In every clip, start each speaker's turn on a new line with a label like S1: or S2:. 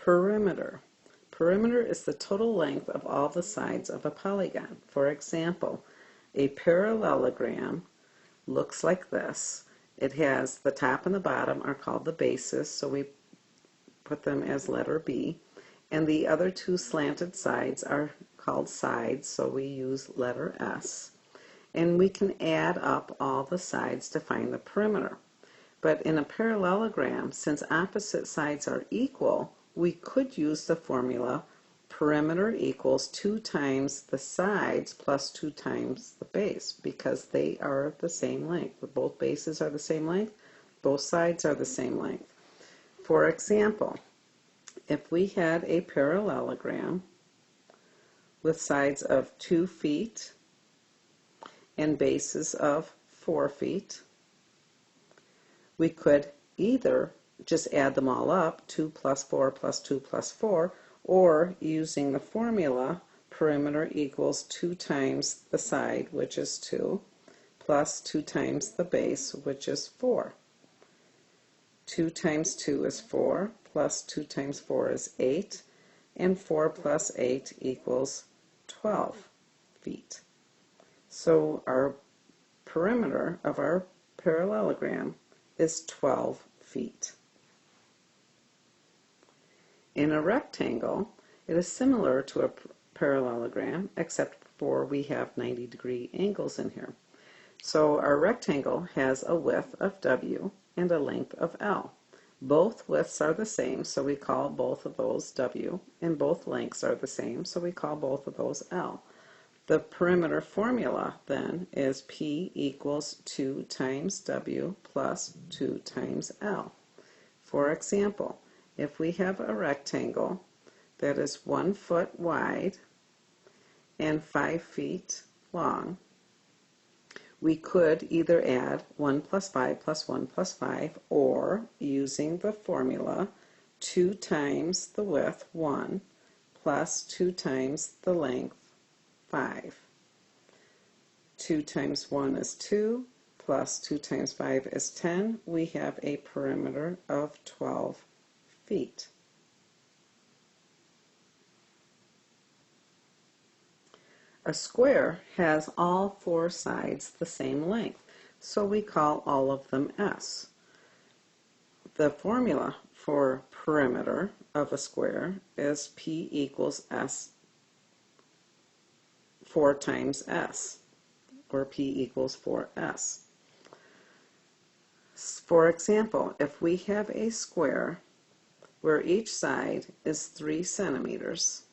S1: Perimeter. Perimeter is the total length of all the sides of a polygon. For example, a parallelogram looks like this. It has the top and the bottom are called the bases, so we put them as letter B. And the other two slanted sides are called sides, so we use letter S. And we can add up all the sides to find the perimeter. But in a parallelogram, since opposite sides are equal, we could use the formula perimeter equals 2 times the sides plus 2 times the base, because they are the same length. Both bases are the same length, both sides are the same length. For example, if we had a parallelogram with sides of 2 feet and bases of 4 feet, we could either just add them all up, 2 plus 4 plus 2 plus 4, or using the formula, perimeter equals 2 times the side, which is 2, plus 2 times the base, which is 4. 2 times 2 is 4, plus 2 times 4 is 8, and 4 plus 8 equals 12 feet. So our perimeter of our parallelogram is 12 feet. In a rectangle, it is similar to a parallelogram, except for we have 90-degree angles in here. So our rectangle has a width of W and a length of L. Both widths are the same, so we call both of those W, and both lengths are the same, so we call both of those L. The perimeter formula, then, is P equals 2 times W plus 2 times L. For example, if we have a rectangle that is 1 foot wide and 5 feet long, we could either add 1 plus 5 plus 1 plus 5, or using the formula 2 times the width, 1, plus 2 times the length, 5. 2 times 1 is 2, plus 2 times 5 is 10. We have a perimeter of 12 feet. A square has all 4 sides the same length, so we call all of them S. The formula for perimeter of a square is P equals S 4 times S, or P equals 4S. For example, if we have a square where each side is 3 centimeters,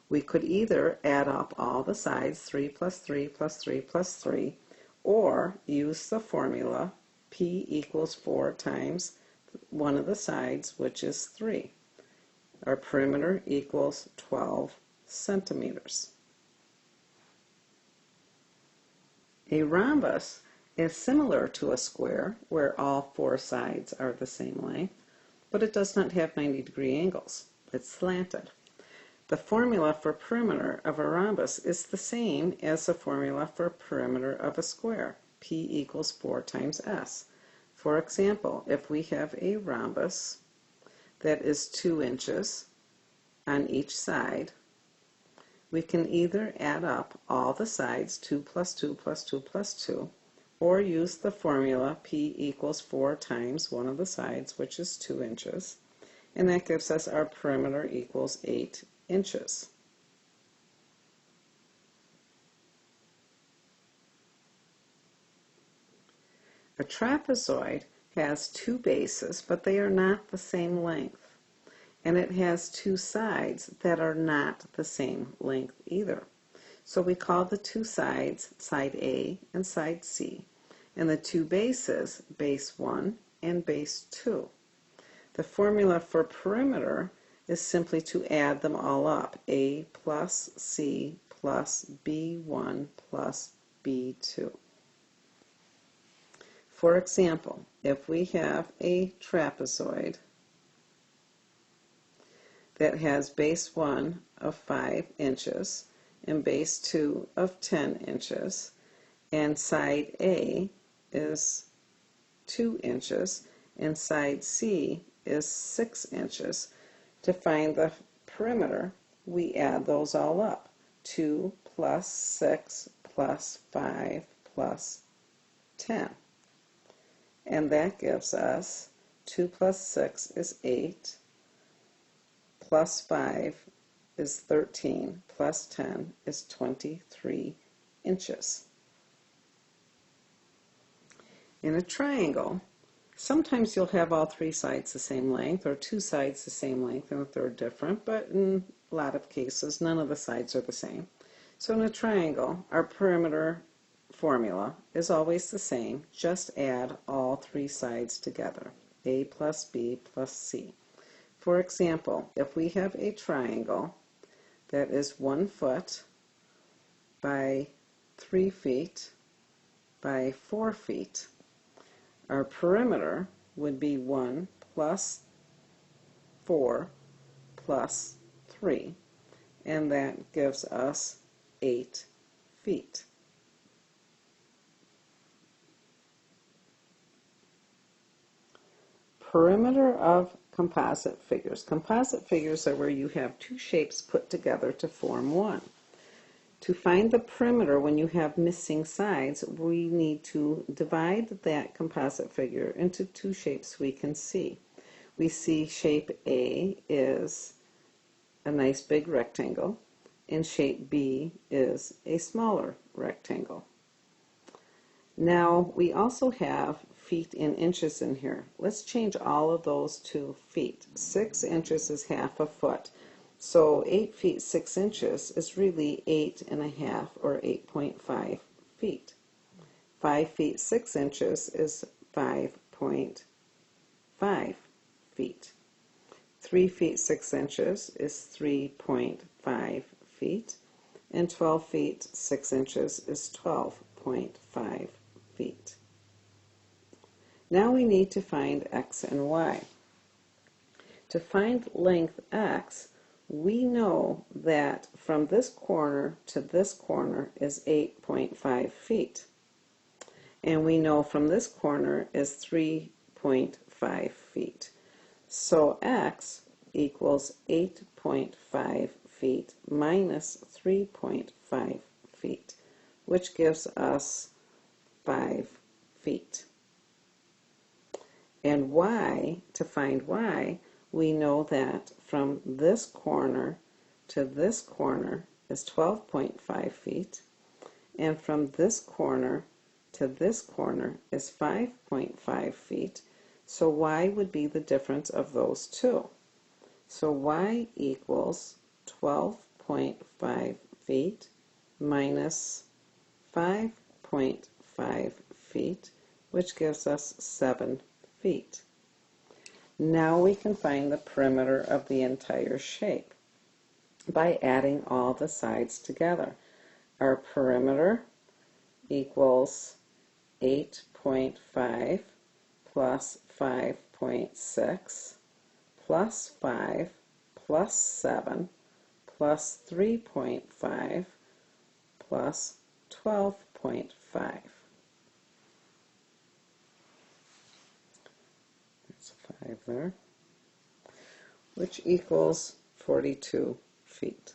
S1: we could either add up all the sides, 3 plus 3 plus 3 plus 3, or use the formula P equals 4 times one of the sides, which is 3. Our perimeter equals 12 centimeters. A rhombus is similar to a square where all 4 sides are the same length, but it does not have 90-degree angles. It's slanted. The formula for perimeter of a rhombus is the same as the formula for perimeter of a square. P equals 4 times S. For example, if we have a rhombus that is 2 inches on each side, we can either add up all the sides, 2 plus 2 plus 2 plus 2, or use the formula P equals 4 times one of the sides, which is 2 inches, and that gives us our perimeter equals 8 inches. A trapezoid has 2 bases, but they are not the same length. And it has 2 sides that are not the same length either. So we call the 2 sides side A and side C, and the 2 bases base 1 and base 2. The formula for perimeter is simply to add them all up, A plus C plus B1 plus B2. For example, if we have a trapezoid that has base 1 of 5 inches and base 2 of 10 inches, and side A is 2 inches and side C is 6 inches. To find the perimeter, we add those all up. 2 plus 6 plus 5 plus 10. And that gives us 2 plus 6 is 8, plus 5 is 13, plus 10 is 23 inches. In a triangle, sometimes you'll have all 3 sides the same length, or 2 sides the same length and a third different, but in a lot of cases, none of the sides are the same. So in a triangle, our perimeter formula is always the same, just add all 3 sides together, A plus B plus C. For example, if we have a triangle that is 1 foot by 3 feet by 4 feet, our perimeter would be 1 plus 4 plus 3, and that gives us 8 feet. Perimeter of composite figures. Composite figures are where you have 2 shapes put together to form one. To find the perimeter when you have missing sides, we need to divide that composite figure into 2 shapes we can see. We see shape A is a nice big rectangle, and shape B is a smaller rectangle. Now we also have feet in inches in here. Let's change all of those to feet. 6 inches is half a foot. So 8 feet 6 inches is really 8.5 or 8.5 feet. 5 feet 6 inches is 5.5 feet. 3 feet 6 inches is 3.5 feet. And 12 feet 6 inches is 12.5 feet. Now we need to find x and y. To find length x, we know that from this corner to this corner is 8.5 feet. And we know from this corner is 3.5 feet. So x equals 8.5 feet minus 3.5 feet, which gives us 5 feet. And y, to find y, we know that from this corner to this corner is 12.5 feet, and from this corner to this corner is 5.5 feet, so y would be the difference of those two. So y equals 12.5 feet minus 5.5 feet, which gives us 7 feet. Now we can find the perimeter of the entire shape by adding all the sides together. Our perimeter equals 8.5 plus 5.6 plus 5 plus 7 plus 3.5 plus 12.5. There's 5 there, which equals 42 feet.